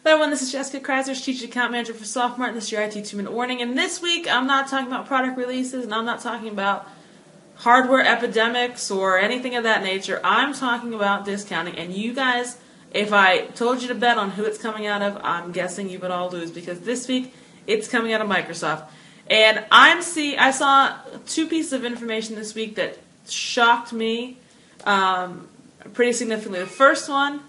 Hello everyone, this is Jessica Kreisler, Strategic Account Manager for Softmart, and this is your IT 2-minute warning. And this week, I'm not talking about product releases, and I'm not talking about hardware epidemics or anything of that nature. I'm talking about discounting, and you guys, if I told you to bet on who it's coming out of, I'm guessing you would all lose, because this week, it's coming out of Microsoft. And I saw two pieces of information this week that shocked me pretty significantly. The first one,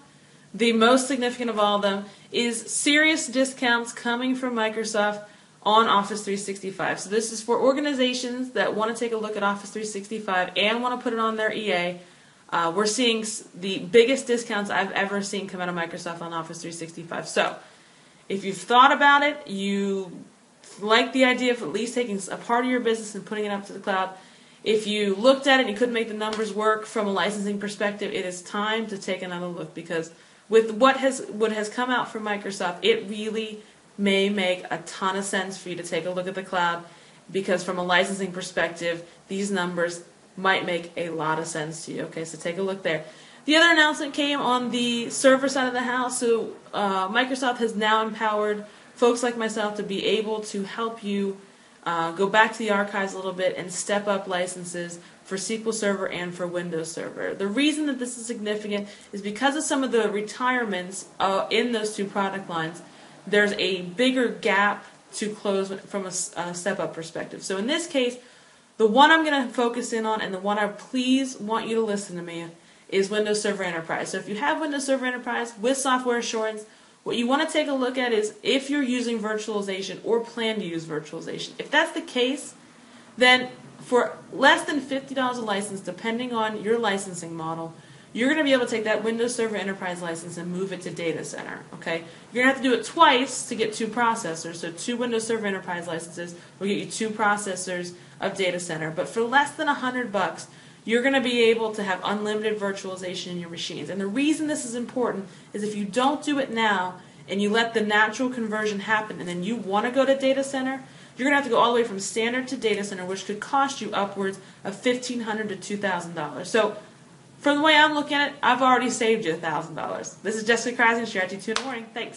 the most significant of all of them, is serious discounts coming from Microsoft on Office 365. So this is for organizations that want to take a look at Office 365 and want to put it on their EA. We're seeing the biggest discounts I've ever seen come out of Microsoft on Office 365. So if you've thought about it, you like the idea of at least taking a part of your business and putting it up to the cloud. If you looked at it and you couldn't make the numbers work from a licensing perspective, it is time to take another look, because with what has come out from Microsoft, it really may make a ton of sense for you to take a look at the cloud, because from a licensing perspective, these numbers might make a lot of sense to you. Okay, so take a look there. The other announcement came on the server side of the house. So Microsoft has now empowered folks like myself to be able to help you go back to the archives a little bit and step up licenses for SQL Server and for Windows Server. The reason that this is significant is because of some of the retirements in those two product lines. There's a bigger gap to close from a step-up perspective. So in this case, the one I'm going to focus in on, and the one I please want you to listen to me, is Windows Server Enterprise. So if you have Windows Server Enterprise with software assurance, what you want to take a look at is if you're using virtualization or plan to use virtualization. If that's the case, then for less than $50 a license, depending on your licensing model, you're going to be able to take that Windows Server Enterprise license and move it to Data Center. Okay? You're going to have to do it twice to get two processors. So 2 Windows Server Enterprise licenses will get you 2 processors of Data Center. But for less than $100, you're going to be able to have unlimited virtualization in your machines. And the reason this is important is if you don't do it now and you let the natural conversion happen and then you want to go to Data Center, you're going to have to go all the way from standard to Data Center, which could cost you upwards of $1,500 to $2,000. So from the way I'm looking at it, I've already saved you $1,000. This is Jessica Kreisler, your IT 2 in the morning. Thanks.